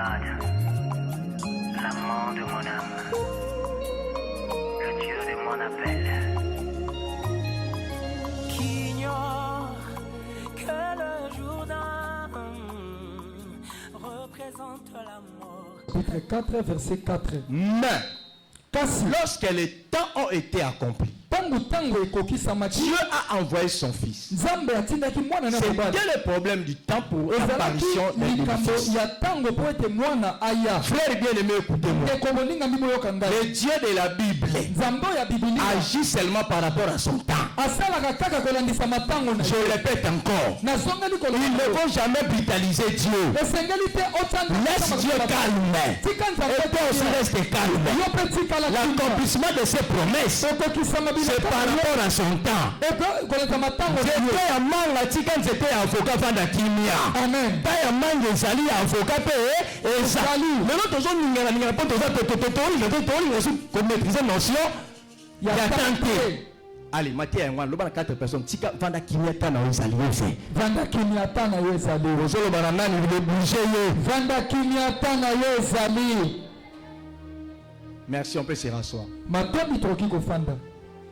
God, l'amant de mon âme, le Dieu de mon appel. Qui ignore que le Jourdain représente la mort. Chapitre 4, verset 4. Mais, lorsque les temps ont été accomplis, Dieu a envoyé son fils. C'était le problème du temps pour l'apparition de Fils. Frère bien-aimé, écoutez-moi. Le Dieu de la Bible agit seulement par rapport à son temps. Je répète encore. Ils ne vont jamais brutaliser Dieu. Laisse Dieu calme. Et toi aussi reste calme. L'accomplissement de ses promesses, c'est par rapport à son temps. J'étais à Manga, quand j'étais avocat dans Kimia. Amen. T'as un Manga, Zali, avocat, et Zali. Mais non, toujours, nous n'avons pas maîtriser notion. Il y a tenté. Allez, Mathia, on va 4 personnes. Tika, Vanda Kimia, Tana, Zali, Vanda Kimia, Tana, Zali. Rosolo Banana, il veut bouger. Vanda Kimia, Tana, Zali. Merci, on peut se rasseoir.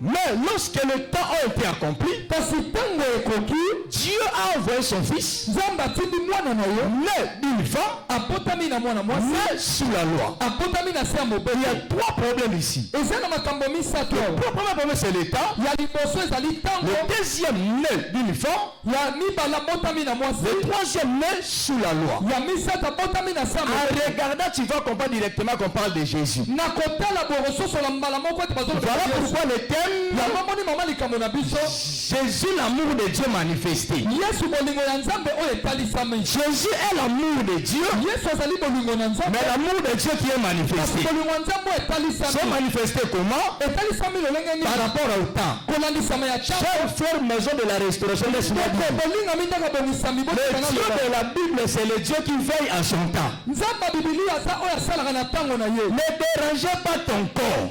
Mais lorsque le temps a été accompli, Dieu a envoyé son fils, né d'une femme, né sous la loi. Il y a 3 problèmes ici. Le premier problème, c'est le temps. Le deuxième, né d'une femme. Le troisième, né sous la loi. En regardant, tu vas comprendre directement qu'on parle de Jésus. Voilà pourquoi le thème Jésus, l'amour de Dieu manifesté. Jésus est l'amour de Dieu, mais l'amour de Dieu qui est manifesté. C'est manifesté comment? Par rapport au temps. Chers frères, maison de la restauration, laisse-moi dire. Le Dieu de la Bible, c'est le Dieu qui veille à son temps. Ne dérangez pas ton corps.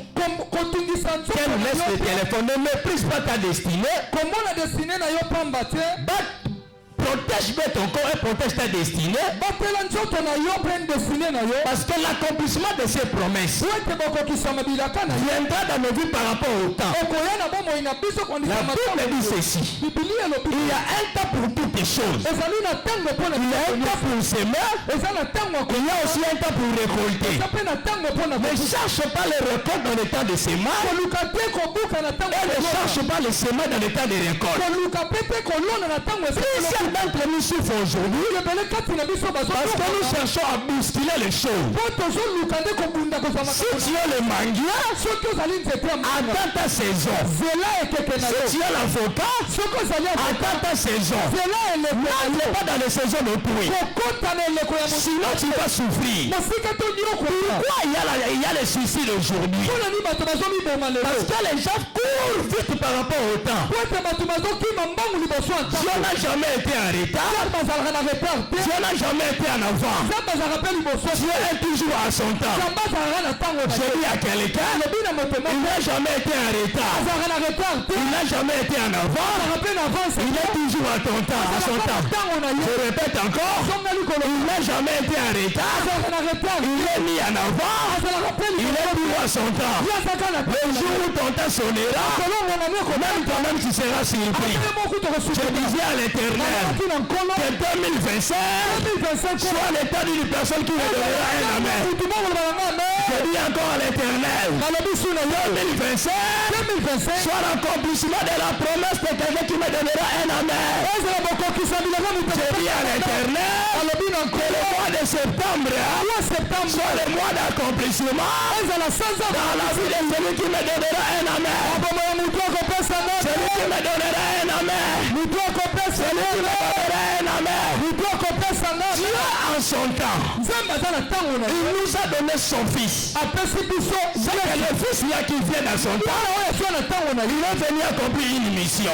Qu'elle laisse le téléphone, ne méprise pas ta destinée. Comment la destinée n'a pas protège bien ton corps et protège ta destinée. Parce que l'accomplissement de ces promesses viendra dans nos vies par rapport au temps. La Bible dit ceci. Il y a un temps pour toutes les choses. Il y a un temps pour s'aimer. Il y a aussi un temps pour récolter. Ne cherche pas les récoltes dans le temps de semer. Et ne cherche pas les semer dans le temps de récolte. D'entre nous souffrent aujourd'hui parce que nous cherchons à bousculer les choses. Si tu es le manguier, attends ta saison. Si tu es l'avocat, attends ta saison. N'entre pas dans les saisons de pluie. Sinon tu vas souffrir. Pourquoi il y a les suicides aujourd'hui? Parce que les gens courent vite par rapport au temps. Dieu n'a jamais été en retard. Dieu n'a jamais été en avant. Dieu est toujours à son temps. Je dis à quelqu'un, il n'a jamais été en retard. Il n'a jamais été en avant. Il est toujours à ton temps, à son temps. Je répète encore, il n'a jamais été en retard. Il est mis en avant. Il est toujours à son temps. Le jour où ton temps sonnera, même toi-même tu seras surpris. Je disais à l'Éternel que 2025 soit l'état d'une personne qui me donnera un amen. Je dis encore à l'Éternel, 2025 soit l'accomplissement de la promesse de quelqu'un qui me donnera un amen. Je dis à l'Éternel que le mois de septembre soit le mois d'accomplissement dans la vie de celui qui me donnera un amen. Celui qui me donnera un amen. Celui qui me donnera un amen. Dieu en son temps, il nous a donné son fils. C'est que le fils là qui vient dans son temps, il est venu accomplir une mission.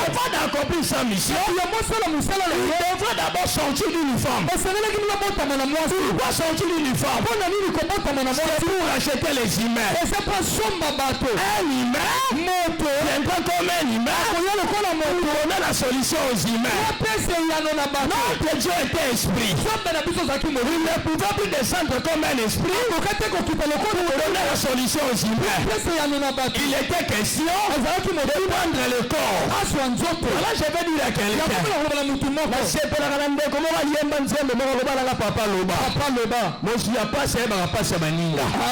Avant d'accomplir sa mission, il devrait d'abord sortir l'uniforme. Pourquoi sortir l'uniforme? C'est pour acheter les humains. Un humain viendra comme un humain pour donner la solution aux humains. Notre Dieu était esprit. esprit. Il ne pouvait plus descendre comme un esprit pour donner la solution aux humains. Il était question de prendre le corps. Voilà, je vais dire à quelqu'un.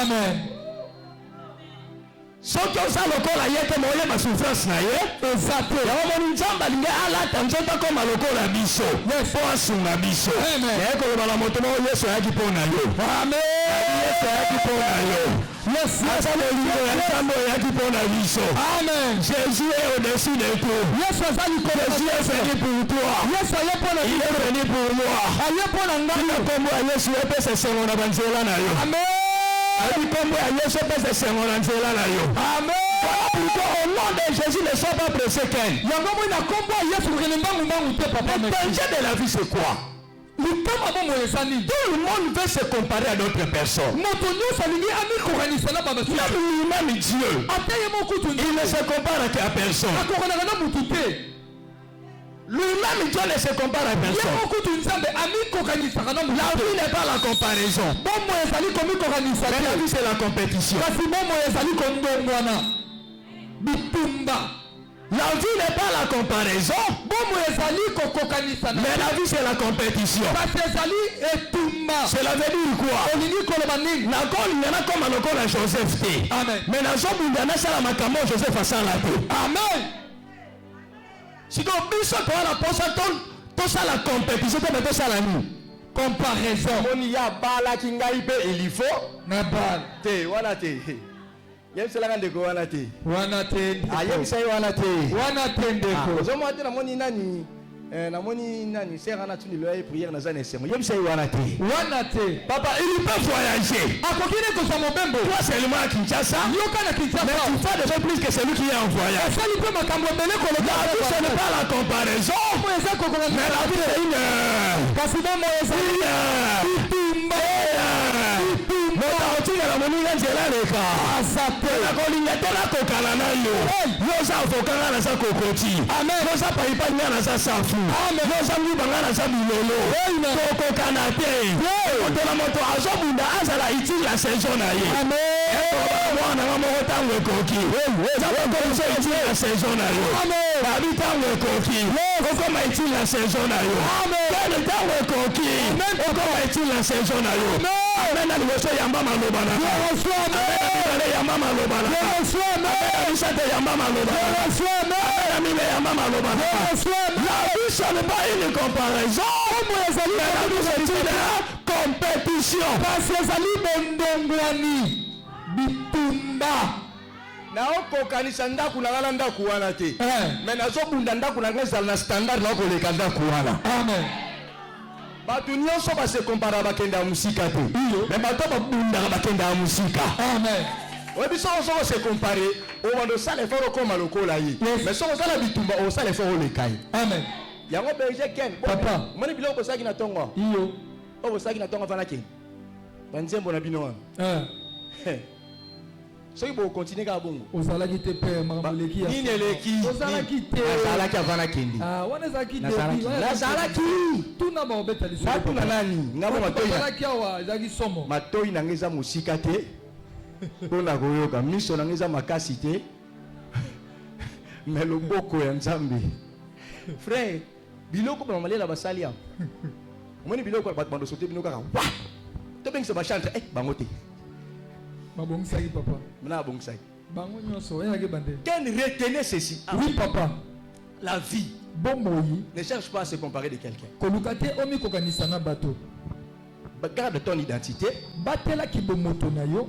Amen. Soki oza lokola ye te moye ma souffrance na ye exacte yamoni nzambe alingi alata nzoto akoma lokola biso po asunga biso naye koloba na moto moko yesu ayaki mpo na yo yesu ayaki mpo na yo ata molingo ya nzambe oyaki mpo na biso jésus est au-dessus de tout jésus est venu pour toi il est venu pour moi tina kombo ya yesu epesa esengo na banzela na yo amen. Pourquoi au nom de Jésus ne soit pas pressé qu'un? Le danger de la vie c'est quoi? Tout le monde veut se comparer à d'autres personnes. Même Dieu, il ne se compare qu'à personne. Lui-même Dieu ne se compare à personne. La vie n'est pas la comparaison. Mais la vie c'est la compétition. La vie n'est pas la comparaison. Mais la vie c'est la compétition. Cela veut dire quoi? Il y en a comme à Joseph. Mais dans son monde, il y en a ça la Joseph a ça la vie. Amen. Si tu as la compétition, tu as la comparaison. On y a bala qui il faut. Mais bala. Voilà. Yem c'est la grande go wanate. Wanate. Ah yem c'est wanate. Wanate ndeko. Je moi na moni nani na moni nani sera na tuni loyer prière na zane semo. Yem c'est wanate. Wanate. Papa, il peut voyager. Akokine ko sa mobembo. Toi seulement à Kinshasa. Yoka na Kinshasa. Mais tu fais déjà plus que celui qui est en voyage. Ça lui peut makambo bele ko le gars. Ce n'est pas la comparaison. Mais la vie c'est une. Kasi bon moi c'est une. La moninga nzela leka asape na kolinga tela kokala na yo yoza avokanga na sa kokoti amen yoza paipa ngana sa safu amen yoza mbanga na sa bilolo kokokana te otela moto azobunda azala itili la saison na ye amen mwana moko tango ekoki zakokomisa itili la saison na yo amen babi tango ekoki okoma itili la saison na yo amen kene tango ekoki okoma itili la saison na yo amen na liboso yamba maloba na yamba maloba na yamba maloba la vie ce n'est pas une comparaison la vie c'est une compétition parce que ezali bondongwani bitumba naokokanisa ndaku na ngana ndaku wana te mais nazobunda ndaku na ngana na standard na koleka ndaku wana amen. Batu nyonso ba se compara bakenda ya musika te. Mais bato babunda bakenda ya musika. Amen. Obi so se comparer o bando sala fort comme lokola yi. Mais so sala bitumba o sala fort le kai. Amen. Yango berger ken. Papa, moni biloko saki na tongo. Iyo. O saki na tongo vana ken. Banzembo na bino. Soki bo continuer ka bongo. Ozalaki te père mamboleki ya. Nini eleki? Ozalaki te. Azalaki avana kendi. Ah, wana zaki te. Nazalaki. Tuna ba obeta liso. Tuna nani? Ngabo matoi. Ozalaki awa, zaki somo. Matoi na ngeza musika te. Bona koyoka miso na ngeza makasi te. Meloboko ya Nzambe. Frère, biloko ba malela basali ya. Omoni biloko ba bando sote bino kaka. Wa! To bengisa ba chantre, bangote. Babongisaki papa. Mna bongisaki. Bango nyonso yake bande. Ken retenez ceci. Oui papa. La vie. Bomboyi. Ne cherche pas à se comparer de quelqu'un. Kolukate omi kokanisa na bato. Garde ton identité. Batela ki bomoto na yo.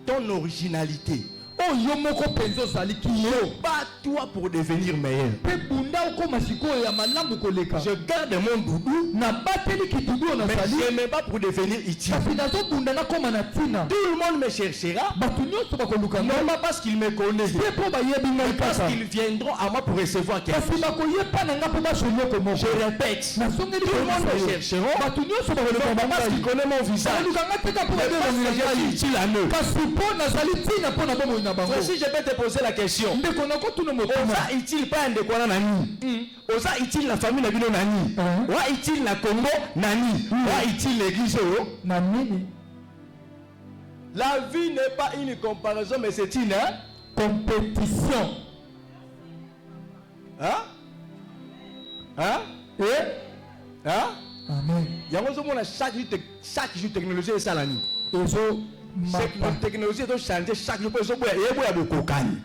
Ton originalité. Oh yo moko penzo sali ki yo. Bat-toi pour devenir meilleur. Pe bunda ko masiko ya malamu koleka. Je garde mon doudou. Na bateli ki doudou na sali. Mais je me bats pour devenir utile. Parce que bunda na koma na tina. Tout le monde me cherchera. Batu nyonso ba koluka. Non pas parce qu'il me connaît. Pe po ba yebi ngai parce qu'ils viendront à moi pour recevoir quelque chose. Parce que ba koyepa na nga po ba sonyo ko mo. Je répète. Na songi tout le monde me chercheront. Batu nyonso ba koluka parce qu'il connaît mon visage. Koluka nga teka po ba de utile à eux. Parce que po na sali tina po na bomo. Si je peux te poser la question, oza utile pas ndeko wana nani oza utile la famille na bino nani wa utile na Congo nani wa utile l'église oyo nani. La vie n'est pas une comparaison mais c'est une compétition. Hein? Amen. Yango zo mona chaque jour technologie ça la ni. Technologie doit changer chaque jour. Eso boya yeboya bokokani.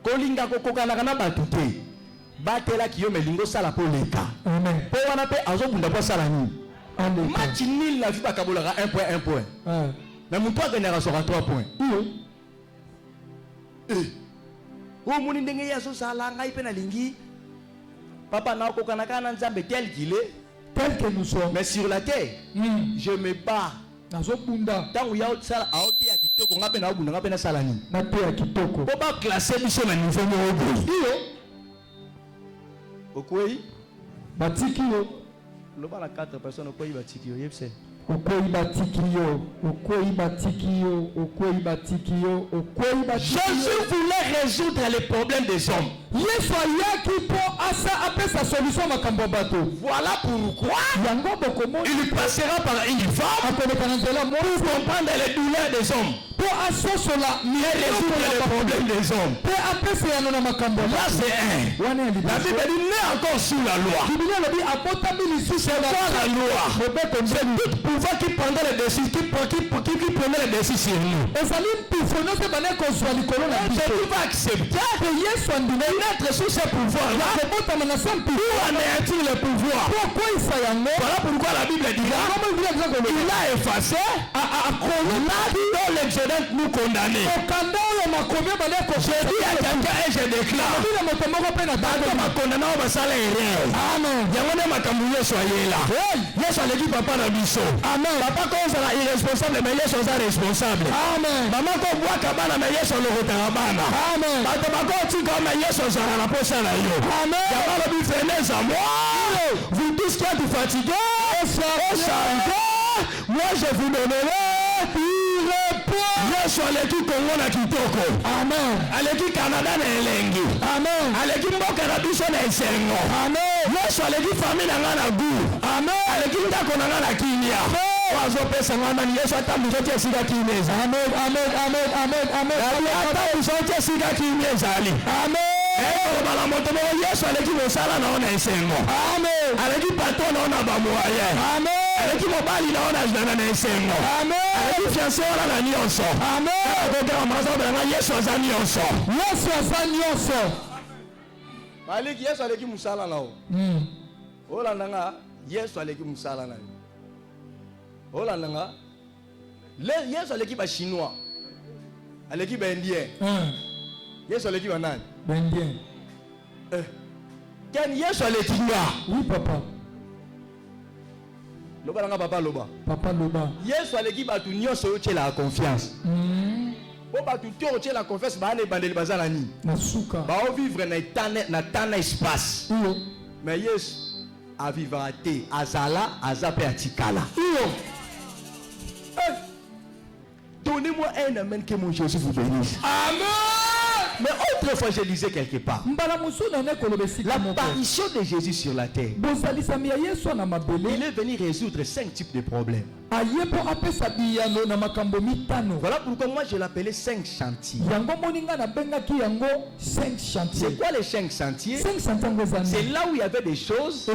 Kolinga kokokana kana batute. Batela kiyo melingo sala po leka. Amen. Po wana pe azobunda po sala ni. Match nil la vie bakabola 1 point. Na mutu aganera sur 3 points. O moni ndenge ya so sala ngai pe na lingi. Papa na kokana kana nzambe tel qu'il est. Tel que nous sommes. Mais sur la terre, je me bats. Tant qu'il y a autre salle, à haute à kitoko, on a peine à bout, on a peine à salani. Na pe à kitoko. Pour pas classer du chemin niveau de Okoi. Batiki yo. Le bas la 4 personnes okoi batiki yo, yepse. Okoi batiki yo, okoi batiki yo, okoi batiki yo, okoi batiki yo. Jésus voulait résoudre les problèmes des hommes. Yesu ayaki po asa apesa solution makambo bato. Voilà pourquoi yango bokomo il passera par une femme pour comprendre les douleurs des hommes. Pour asosola et résoudre les problèmes des hommes. Pour apesa yano na makambo. Là c'est un. La Bible dit n'est encore sous la loi. C'est pas la loi. C'est tout pouvoir qui prendrait les décisions, qui prenait les décisions sur nous. Et tu vas accepter d'être sous ces pouvoirs-là pour anéantir le pouvoir. Voilà pourquoi la Bible dit là, il a effacé dans l'excédent nous condamner. Je dis à quelqu'un et je déclare soyez là. Yesu aleki papa na biso. Amen. Papa ko sala irresponsable mais Yesu sala responsable. Amen. Maman ko bwa kabana mais Yesu lo kotanga bana. Amen. Bato bako tika mais Yesu sala na posa na yo. Amen. Yaba lo bi fenez à moi. Vous tous qui êtes fatigués, moi je vous donnerai Yesu aleki Kongo na kitoko. Amen. Aleki Canada na elengi. Amen. Aleki mboka na biso na esengo. Amen. Yesu aleki famille na ngana gu. Amen. Aleki ndako na ngana kinya. Wazo pesa ngana ni Yesu atambuzo tia sika kineza. Amen. Amen. Amen. Amen. Amen. Atambuzo tia sika kineza ali. Amen. Bala moto mo Yesu aleki mosala na ona esengo. Amen. Aleki pato na ona bamoye. Amen. Aleki mobali na ona jana na esengo. Amen. Aleki fiancé na nyonso. Amen. Akogera mazo bana Yesu azani nyonso. Yesu azani nyonso. Maliki Yesu aleki musala nao. Ola nanga Yesu aleki musala nao. Ola nanga Yesu aleki ba chinois. Aleki ba indien. Yesu aleki ba nani? Ba indien. Ken Yesu aleki nga? Oui papa. Loba nanga papa loba. Papa loba. Yesu aleki ba tu nyonso yo la confiance. Pour batu to la confiance ba ne bandeli bazala ni. Na suka. Ba o vivre na tana espace. Mais Yesu a vivre azala azape atikala. Donnez-moi un amen que mon Jésus vous bénisse. Amen. Mais autrefois je disais quelque part, l'apparition de Jésus sur la terre, il est venu résoudre 5 types de problèmes. Voilà pourquoi moi je l'appelais 5 chantiers. C'est quoi les 5 chantiers? C'est là où il y avait des choses,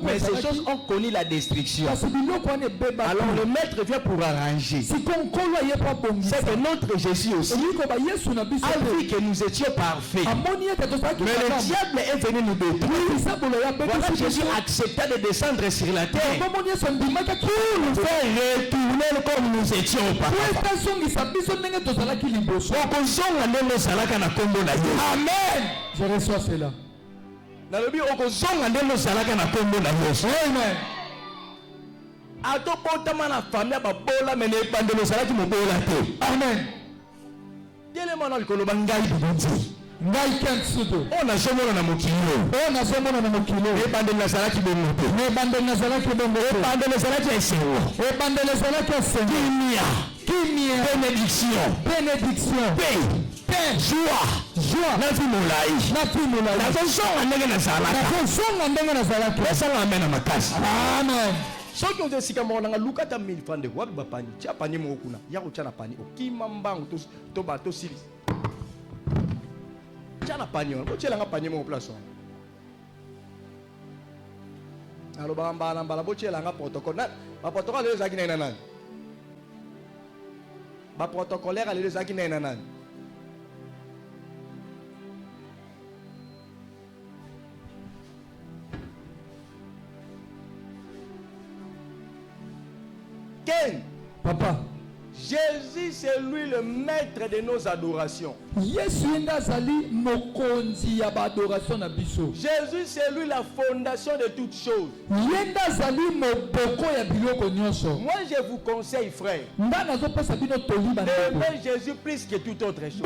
mais ces choses ont connu la destruction. Alors le maître vient pour arranger. C'est que notre Jésus aussi a vu que nous étions parfaits. Mais le diable est venu nous détruire. Voilà Jésus accepta de descendre sur la terre pour nous faire retourner comme nous étions auparavant. Amen. Je reçois cela. Amen. Atopotama na famille babola mene bandelo salaki mobola te. Amen. Diele na likolo bangai bibonzi. Ngai kensudo. Ona somona na mokilo. Ona somona na mokilo. E bandelo salaki bongo te. Ne bandelo salaki bongo. E bandelo salaki esewo. E bandelo salaki esewo. Kimia. bénédiction, paix, joie, na fi molai, na zonga ndenge na zalaka, na amena makasi. Amen. Soki on sika mona luka ta 1000 francs de wa ba pani tia pani mo kuna ya ko tia na pani o kima mbangu to ba to siri tia na pani on ko tia nga pani mo place on alo ba mbala mbala bo tia nga protocole na ba protocole le zaki na nani ba protocolaire le zaki na nani Papa, Jésus c'est lui le maître de nos adorations. Jésus c'est lui la fondation de toutes choses. Moi je vous conseille frère d'aimer Jésus plus que toute autre chose.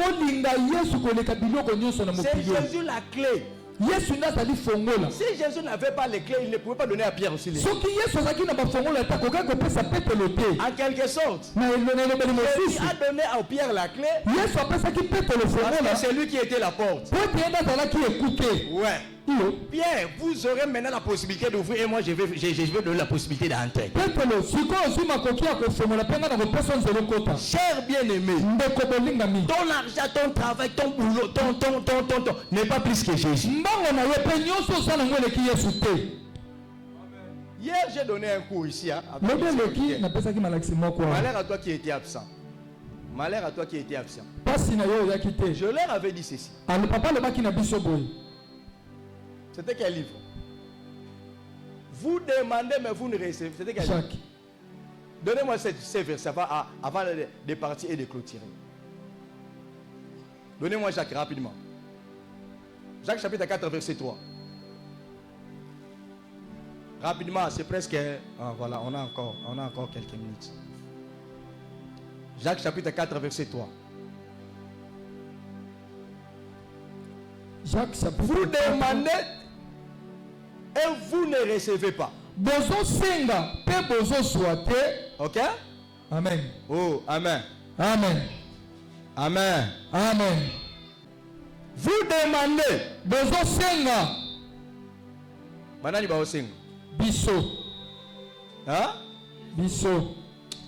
C'est Jésus la clé. Si Jésus n'avait pas les clés, il ne pouvait pas donner à Pierre aussi les clés. En quelque sorte, Jésus a donné à Pierre la clé parce que c'est lui qui était la porte. Ouais. Pierre, vous aurez maintenant la possibilité d'ouvrir et moi je vais donner la possibilité d'entrer. Cher bien-aimé, ton argent, ton travail, ton boulot, ton n'est pas plus que Jésus. Hier, j'ai donné un cours ici. Malheur à toi qui étais absent. Malheur à toi qui étais absent. Je leur avais dit ceci. C'était quel livre? Vous demandez, mais vous ne recevez. C'était quel livre? Donnez-moi ces versets avant de partir et de clôturer. Donnez-moi Jacques rapidement. Jacques chapitre 4, verset 3. Rapidement, c'est presque... Ah, voilà, on a encore quelques minutes. Jacques chapitre 4, verset 3. Jacques chapitre vous demandez et vous ne recevez pas. Ok? Amen. Oh, amen. Amen. Amen. Amen. Vous demandez. Banani ba osenga. Biso. Hein? Biso.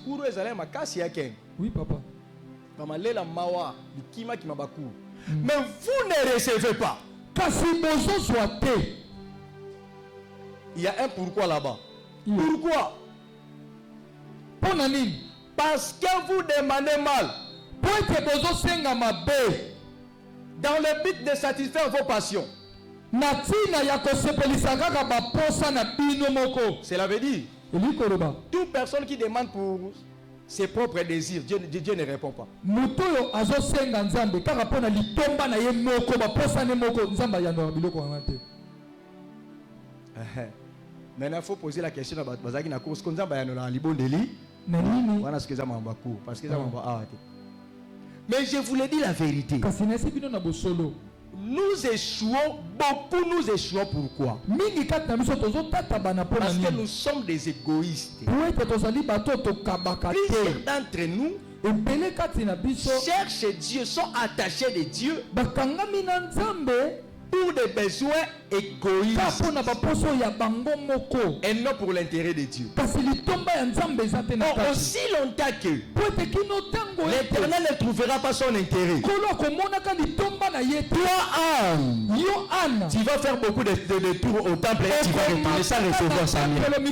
Kuru ezale makasi yake. Oui, papa. Mama lela mawa bikima kimabaku. Mais vous ne recevez pas. Il y a un pourquoi là-bas. Pourquoi? Parce que vous demandez mal. Dans le but de satisfaire vos passions. Cela veut dire toute personne qui demande pour ses propres désirs, Dieu ne répond pas. Maintenant, il faut poser la question mais je vous l'ai dit la vérité. Nous échouons, beaucoup nous échouons. Pourquoi? Parce que nous sommes des égoïstes. Plusieurs d'entre nous cherchent Dieu, sont attachés de Dieu pour des besoins égoïstes et non pour l'intérêt de Dieu. Aussi longtemps que l'Éternel ne trouvera pas son intérêt, toi Anne, tu vas faire beaucoup de tours au temple et tu vas retourner sans recevoir sa mien. Mais le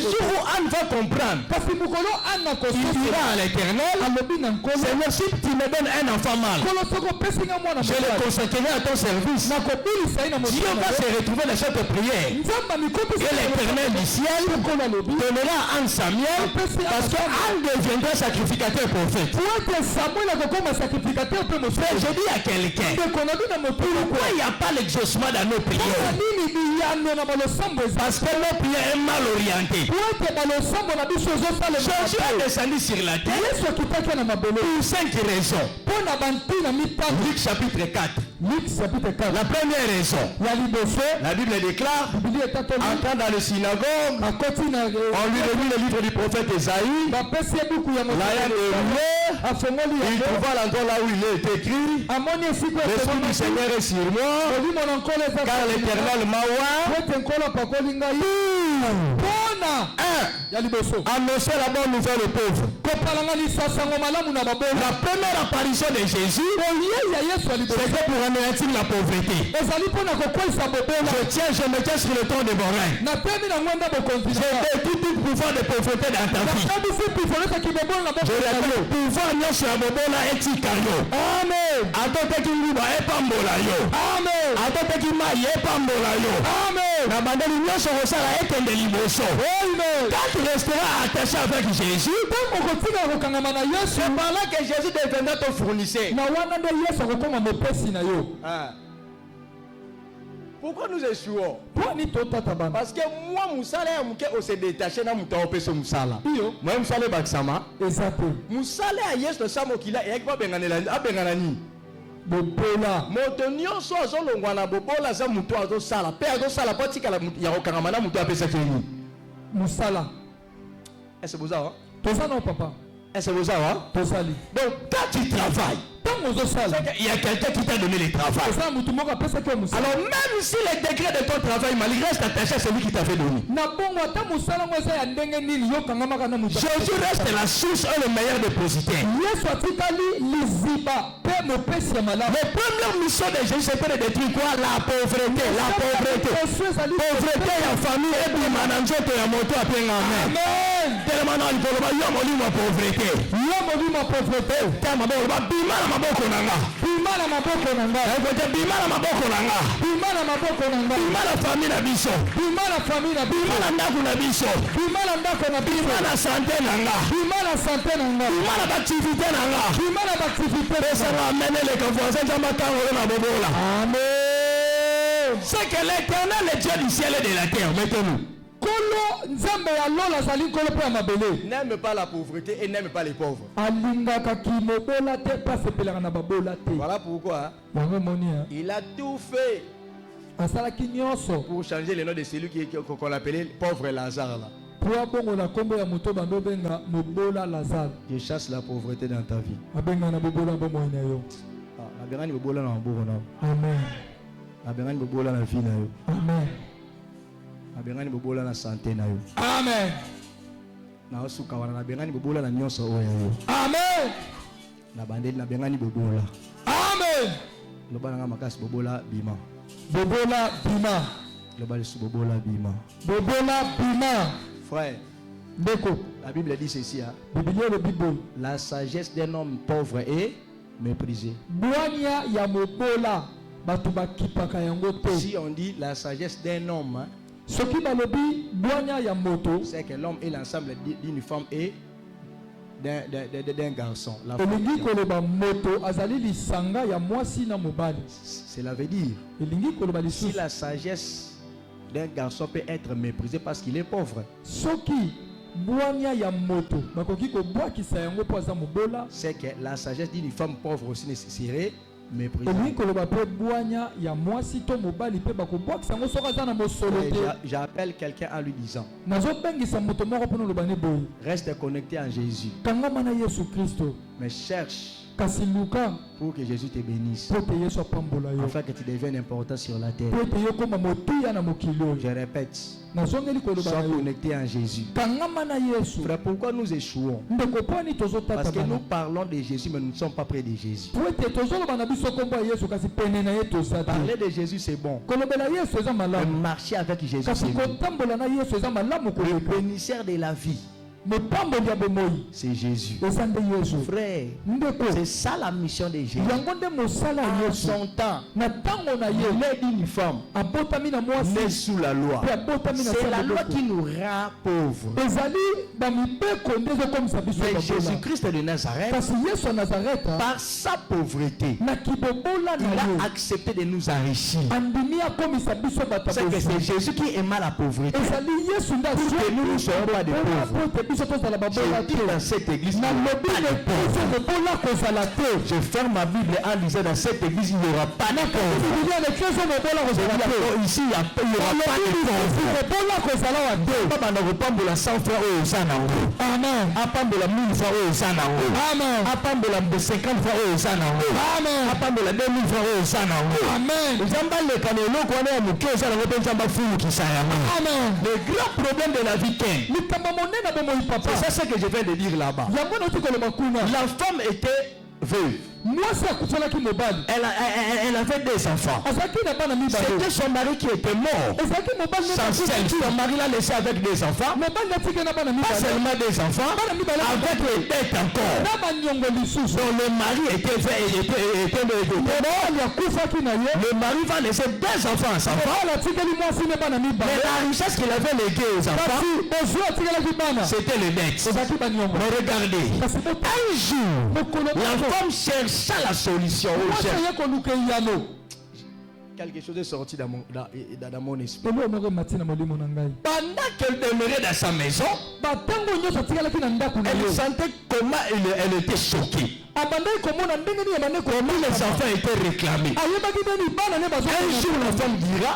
jour où Anne va comprendre, il dira à l'Éternel, Seigneur, si tu me donnes un enfant mâle, je le consacrerai à ton service. Dieu va se retrouver dans cette prière. Et l'Éternel du ciel donnera à Anne Samuel parce que Anne deviendra sacrificateur prophète. Je dis à quelqu'un, pourquoi il n'y a pas l'exaucement dans nos prières? Parce que nos prières sont mal orientées. Jésus est descendu sur la terre pour 5 raisons. Luc chapitre 4. Luc chapitre 4. La première raison, la Bible déclare, entrant dans le synagogue, on lui remet le livre du prophète Esaïe, l'ayant déroulé, il trouva l'endroit là où il est écrit, l'Esprit du Seigneur est sur moi, car l'Éternel m'a oint. Annoncer la bonne nouvelle aux pauvres. La première apparition de Jésus, c'était pour anéantir la pauvreté. Je me tiens sur le trône de mon règne. J'ai tout pouvoir de pauvreté dans ta vie. Je le pouvoir sur la bobola et tikario. Amen. Atote ki nguba e pambola yo. Amen. Atote ki ma ye pambola yo. Amen. Na bandeli nyonso kosala ekende liboso. Amen. Quand tu resteras attaché avec Jésus, c'est par là que Jésus deviendra ton fournisseur. Pourquoi nous échouons? Parce que moi, Moussala, on s'est détaché dans mon temps, Moussala. Moi, Moussala, Baksama. Moussala, yes, le Samo qui l'a, et avec Benganani. Bobola. Motonio, so, Zolongwana, Bobola, Zamuto, Sala. Père, Sala, Patika, Yarokaramana, Mouto, Apesakini. Moussala. Est-ce que vous avez? Tosa non, papa. Est-ce que vous avez? Tosali. Donc, quand tu travailles, il y a quelqu'un qui t'a donné le travail. Alors même si le degré de ton travail, malgré reste attaché à celui qui t'a fait donner. Jésus reste la source et le meilleur dépositaire. La première mission de Jésus, c'était de détruire quoi? La pauvreté. La pauvreté. Pauvreté en famille et puis mananjo te ya moto a peine en main. Amen. Tellement dans le problème, il y a ma pauvreté. Il y a ma pauvreté. Tellement maboko nanga. Bima na maboko nanga. Ekote bima na maboko nanga. Bima na maboko nanga. Bima na famille na biso. Bima na famille na biso. Bima na ndako na biso. Bima na ndako na biso. Bima na santé nanga. Bima na santé nanga. Bima na activité nanga. Bima na activité. Ça va amener les voisins dans ma tango na bobola. Amen. C'est que l'Éternel, le Dieu du ciel et de la terre, mettez-nous. N'aime pas la pauvreté et n'aime pas les pauvres. Voilà pourquoi il a tout fait pour changer le nom de celui qu'on appelait pauvre Lazare là. Je chasse la pauvreté dans ta vie. Amen. Amen. Abengani bobola na santé na yo. Amen. Na osuka wana na bengani bobola na nyonso oyo yo. Amen. Na bandeli na bengani bobola. Amen. Lobana nga makasi bobola bima. Bobola bima. Lobali su bobola bima. Bobola bima. Frère, Beko, la Bible dit ceci hein. La sagesse d'un homme pauvre est méprisée. Boanya ya mobola batuba kipaka yango te. Si on dit la sagesse d'un homme hein, c'est que l'homme est l'ensemble d'une femme et d'un garçon. Cela veut dire si la sagesse d'un garçon peut être méprisée parce qu'il est pauvre, c'est que la sagesse d'une femme pauvre aussi serait méprisée. J'appelle quelqu'un en lui disant reste connecté à Jésus, mais cherche pour que Jésus te bénisse, afin que tu deviennes important sur la terre. Je répète, sois connecté à Jésus. Frère, pourquoi nous échouons? Parce que nous parlons de Jésus mais nous ne sommes pas près de Jésus. Parler de Jésus c'est bon, mais marcher avec Jésus c'est bon. Le bénisseur de la vie, c'est Jésus. Frère, c'est ça la mission de Jésus. En son temps, il est d'une femme née sous la loi. C'est la loi qui nous rend pauvres. Mais Jésus-Christ de Nazareth, par sa pauvreté, il a accepté de nous enrichir. C'est que c'est Jésus qui aima la pauvreté, pour que nous ne soyons pas des pauvres. dans cette église, je ferme ma Bible en disant dans cette église, il n'y aura pas de pauvres. Ici, il n'y aura pas de pauvres. Papa n'a pas de la 100 francs au Sanango. Amen. Pas de la 1000 francs au Sanango. Amen. Pas de la 50 francs au Sanango. Amen. Pas de la 2000 francs au Sanango. Amen. Le grand problème de la vie, c'est ça que je viens de dire là-bas. La femme était veuve. Elle avait des enfants. C'était son mari qui était mort. Son mari l'a laissé avec des enfants. Pas seulement des enfants, avec les dettes encore. Donc le mari était le mari va laisser des enfants à sa femme. Mais la richesse qu'il avait léguée aux enfants, c'était les dettes. Mais regardez, un jour, la femme chercha la solution. Quelque chose est sorti dans mon esprit. Pendant qu'elle demeurait dans sa maison, elle sentait comment elle était choquée. Comment les enfants étaient réclamés. Un jour, la femme dira,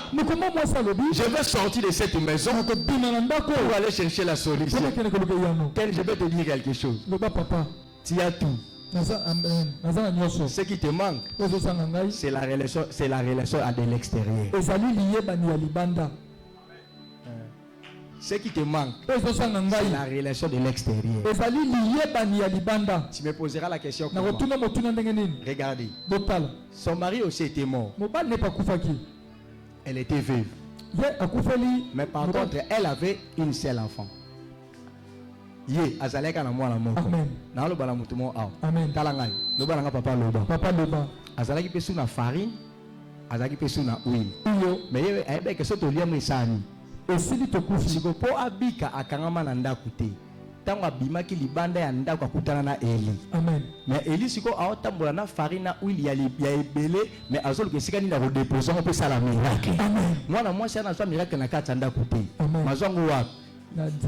je vais sortir de cette maison pour aller chercher la solution. Je vais te dire quelque chose. Tu as tout. Ce qui te manque, c'est la relation de l'extérieur. Ce qui te manque, c'est la relation de l'extérieur. Tu me poseras la question comment? Regardez, son mari aussi était mort. Elle était veuve. Mais par contre, elle avait une seule enfant. Azaleka na mwana moko. Na lo bala mutumo aw. Talangai. No bala nga papa loba. Papa loba. Azalaki pesu na farine, azalaki pesu na huile. Mais yeye ayebe ke soto lia mesani. Esili tokufi. Siko po abika akangama na ndaku te. Tango abimaki libanda ya ndaku akutana na Eli. Amen. Mais Eli siko aotambola na farine na huile ya ebele, mais azolo ke sikani na redeposer on peut ça la miracle. Amen. Mwana mwasi ana so miracle na kati ndaku te. Mazwangu wapi?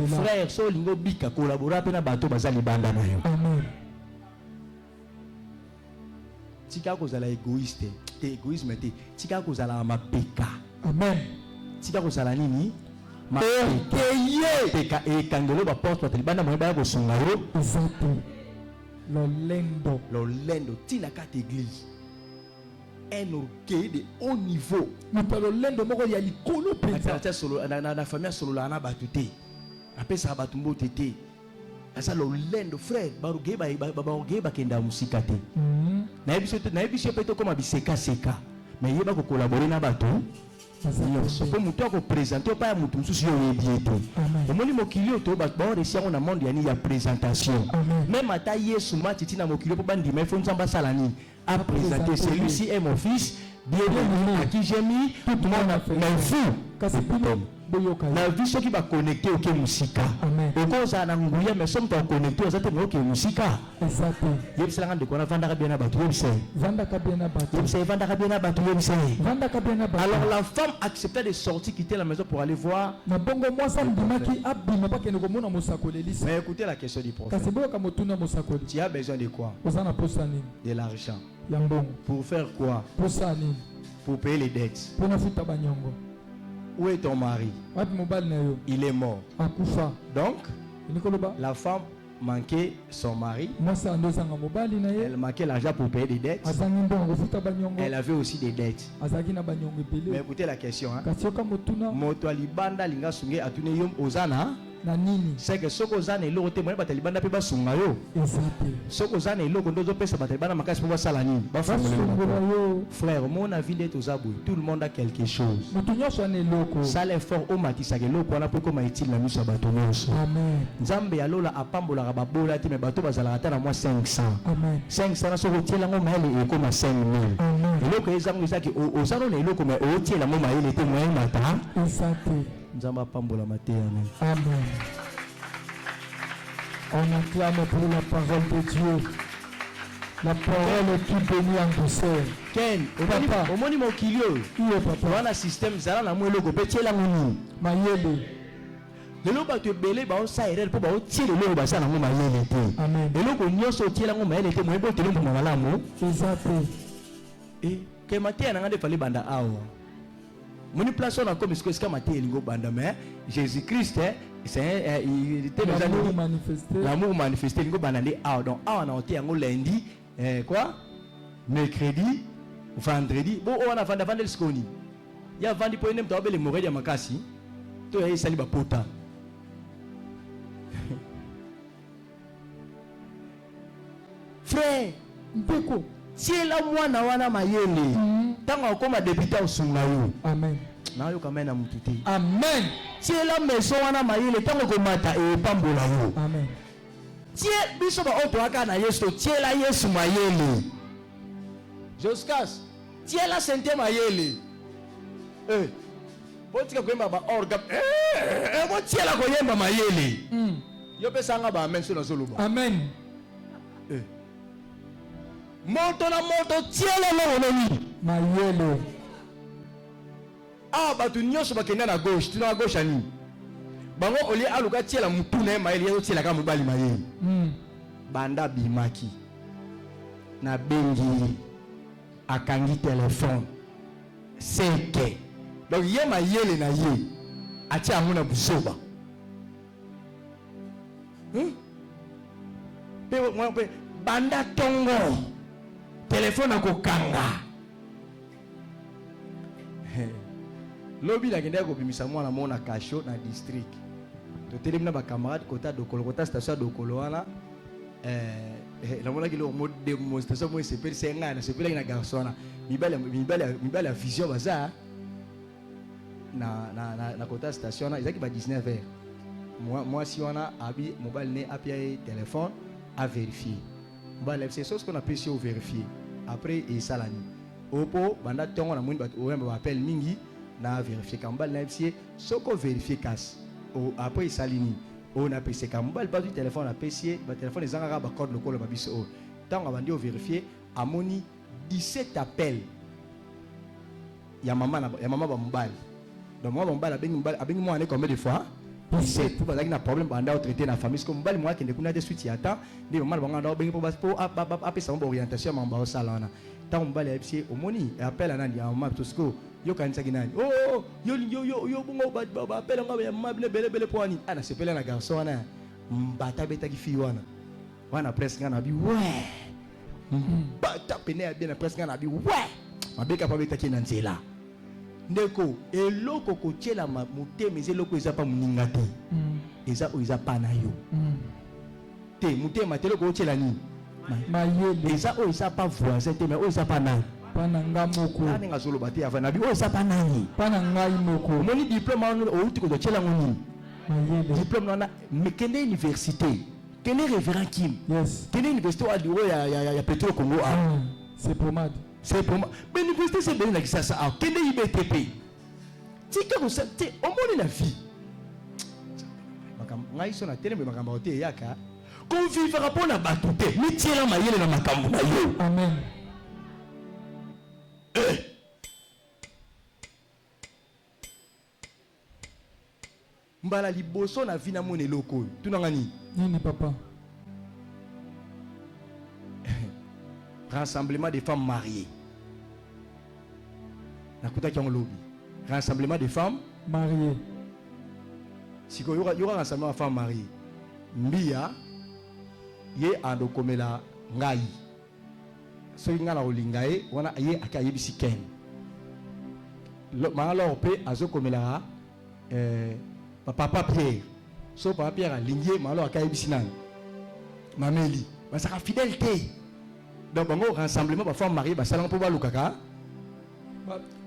Frère, so lingo bika collaborer pe na bato bazali banda na yo. Amen. Tika kozala égoïste, te égoïsme te. Tika kozala mapeka. Amen. Tika kozala nini? Peka e kangelo ba porte ba banda mo ba ko sunga yo. Exacto. Lolendo tina kati église. Un orgueil de haut niveau. Nous parlons lendo moko ya likolo penza. Solo na famille solo la na batute. Après ça batumbo tete. Asa lo lendo frère baruge ba kenda musika te. Na ebiso peto comme biseka seka. Mais yeba ko collaborer na bato. Pour muto ko présenter pas mutu mususu yo yebiete. Omoni mokili to ba réussir on a monde yani ya présentation. Même ata Yesu matiti na mokili po bandi mais faut nzamba salani a présenter celui-ci est mon fils bien-aimé à qui j'ai mis tout le monde a fait mais vous na vie ceux qui va connecter au ke musika oko za na nguya mais somme to connecter aux autres ke musika exact yebisa ngande kona vanda bien na batu yebisa vanda ka bien na batu yebisa vanda ka bien na batu. Alors la femme acceptait de sortir quitter la maison pour aller voir na bongo mwasa ndimaki abima pa ke ngomona mosakolelisa. Mais écoutez la question du prophète. Tu as besoin de quoi? De l'argent. Pour faire quoi? Pour payer les dettes. Où est ton mari? Il est mort. Donc, la femme manquait son mari. Elle manquait l'argent pour payer des dettes. Elle avait aussi des dettes. Mais écoutez la question. C'est que ce que zane lo te moye batali banda pe basunga yo. Ce que zane lo ndozo pesa batali banda makasi po sala nini? Ba frère, mon avis d'être aux abou. Tout le monde a quelque chose. Ça l'effort au matisa ke lo kwana po ko maitile na miso bato nyonso. Amen. Nzambe ya lola apambola ka babola te me bato bazala ata na moi 500. Amen. 500 na so ko tiela ngo maele e ko ma 5000. Amen. Eloko ezango ezaki o zano na eloko me o tiela mo maele te moyen mata. Exact. Nzamba pambola maté. Amen. On acclame pour la parole de Dieu. La parole qui bénit en douceur. Ken, papa. Omoni mokilio. Iyo papa. Wana système zala na mwelo ko petiela nguni. Mayele. Le loba te belé ba sa erreur pour ba tirer le loba ça na ngoma yele te. Amen. Le loba nyoso tirer ngoma yele te mo ebo te loba malamu. Exactement. Et que matin na ngade fali banda awa. Moni place on a comme ce que matin lingo banda mais Jésus-Christ c'est il était déjà l'amour manifesté. L'amour manifesté lingo banda ndi awa donc awa na oté yango lundi quoi mercredi vendredi bon on a vendre skoni. Ya vandi po ene mtaobele moredi ya makasi. To ya isali ba pota. Frère, Mpeko. si la mwana wana mayele. Tanga okoma député osunga yo. Amen. Na yo kamena mutute. Amen. Si la maison wana mayele tanga komata e pambola yo. Amen. Si biso ba oto aka na Yesu, ti la Yesu mayele. Joskas, ti la sente mayele. Botika kwemba ba orga. Mo ti la koyemba mayele. Yo pesa nga ba amen so na solo ba. Amen. Moto na moto tiele lo noni Mayele. Batu nyonso bakenda na gauche, tuna gauche ani. Bango oli aluka tiela mutu na mayele yo tiela ka mobali mayele. Banda bimaki. Na bengi akangi téléphone. Seke. Donc ye mayele na ye. Atia amuna busoba. Pe banda tongo. Téléphone à kokanga. Lobby la genda ko bimisa mwana mona kasho na district. To telemna ba camarade kota dokolo kota station dokolo wana la mona kilo mode démonstration moi c'est per senga na c'est per na garçon mibala vision baza na kota station na ezaki ba 19h. Moi si wana abi mobile ne appuyé téléphone à vérifier. C'est ce qu'on appelle vérifier. Après, et ça l'année. Opo, banda tongo na mwini bat ouemba appel mingi na vérifier kambal na epsie soko vérifier casse. Après ça l'ini. On a PC kambal pas du téléphone à PC, ba téléphone les angara ba code local ba biso. Tant on bandi vérifier amoni 17 appels. Ya maman ba mbali. Donc moi mbali abengi moi ane combien de fois? 17 pour bazaki na problème banda traiter na famille comme mbali moi kende kuna de suite yata ndi maman banga ndo bengi pour apesa mo orientation mamba o salana tant mbali epsi omoni appel anani ya maman tosko yo kanisa kinani yo bungo ba appel nga ya maman bele poani ana sepela na garçon wana mbata beta ki fi wana presque na bi ouais mbata pene ya bien na presque na bi ouais mabeka pa beta ki na nzela ndeko eloko kotiela motema eza eloko eza pa moninga te eza oyo eza pa na yo te motema te eloko otiela nini mayele eza oyo eza pa voisin te mais oyo eza pa nani pa na nga moko nani ngazoloba te avant na bi oyo eza pa nani pa na ngai moko omoni diplôme wana outi kozotiela ngo nini mayele diplôme wana mais kende université kende révérend Kim yes kende université oyo ya Petro Congo c'est pomade. C'est pour moi. Mais l'université c'est bien ça ça. Quel est IBTP? Tika ko sa te omoni la vie. Makam ngai so na tele me makamba ote yaka. Ko vivre pour na batute. Mi tiela mayele na makambo na yo. Amen. Mbala liboso na vie na mone loko. Tuna ngani? Nini papa? Rassemblement des femmes mariées. Nakuta kion lobby. Rassemblement des femmes mariées. Si il y aura rassemblement des femmes mariées. Mbia ye ando komela ngai. So ngana olingae wana ye akayebisi ken. Mangalo pe azo komela papa Pierre. So papa Pierre alingie mangalo akayebisi nan. Mameli, ba saka fidélité. Donc bango rassemblement ba femme mariée ba salon pour ba lukaka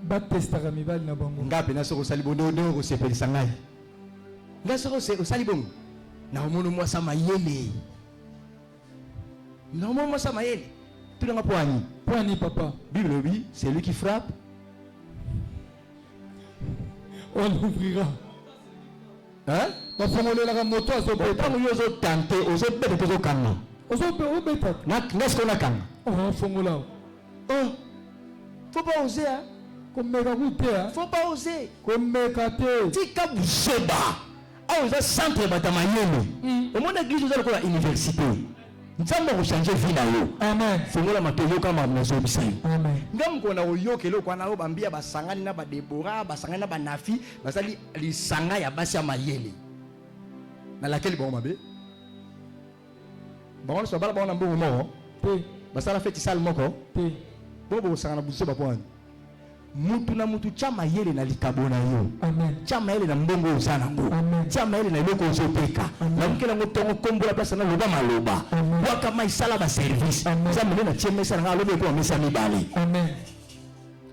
ba testaka mibali na bango ngape na soko salibondo ndo ko sepelisa ngai nga soko se salibongo na mono mo sa mayele na mono mo sa mayele tu nga poani papa Bible dit c'est lui qui frappe on ouvrira hein ba fongolela ka moto azo beta mo yozo tante ozo bete ko kanga ozo be obeta na ce qu'on a kanga oh fongola faut pas oser hein komeka kute hein faut pas oser komeka te tika buseba awa eza centre bata mayele omona église eza lokola université nzambe akochange vie na yo. Amen. Fongola mato yoka makambo nazobisa yo. Amen. nga mokolo na oyoka eloko wana oyo bambia basangani na badebora basangani na banafi bazali lisanga ya basi ya mayele na lakeli bango mabe bango nyonso babala bango na mbongo moko basala feti sale moko bongo bokosangana buso bapwani mutu na mutu tia mayele na likabo na yo. Amen. Tia mayele na mbongo oyo oza nango. Tia mayele na eloko ozoteka nabuki nango ntongo kombola place na loba maloba waka mai sala baservice nzambe nde na tie mesa na nga alobi ekoma mesa mibale.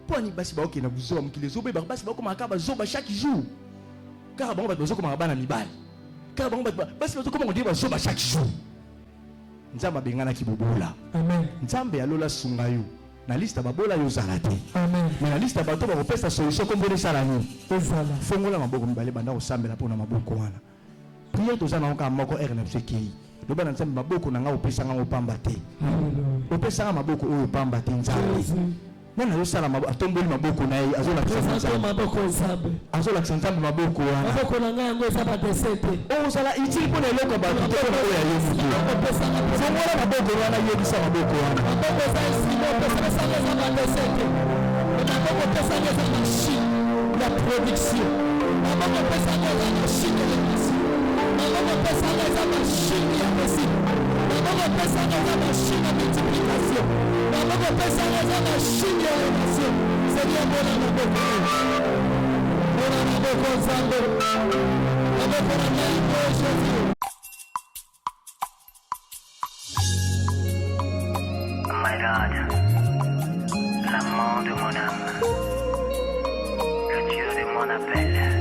Mpo ani basi baokende na buzoba mokili ezoboyeba basi bakomaka bazoba chaque jour kaka bango bato bazokomaka bana mibale kaka bango basi bazokoma kodie bazoba chaque jour. Nzambe abenganaki bobola. Nzambe alola sunga yo na liste babola yo zala te. Mais na liste bato bakopesa solution kombona esala nini. Fongola maboko mibale banda kosambela mpona maboko wana. Prière toza na oka moko ere na sekei. Loba na Nzambe maboko na nga opesa nga opamba te. Opesa nga maboko oyo opamba te Nzambe. Nana yo sala maboko atomboli maboko na ye azolakisa maboko Nzambe. Azolakisa Nzambe maboko wana. Maboko na nga yango eza ba desete. O sala itili mpona eloko bato te mpona oyo ya ye mutu. Fongola maboko wana yebisa maboko wana. Maboko eza esimo opesa sanga eza ba desete. Maboko opesa nga eza machine ya production. Maboko opesa nga eza machine ya production. Maboko opesa nga eza machine ya réussite. Maboko opesa nga eza machine ya multiplication. Maboko opesa nga eza machine ya relation. Seigneur bona maboko. Bona maboko Nzambe. Maboko na Mungu Jésus. My God, l'amant de mon âme, le Dieu de mon appel.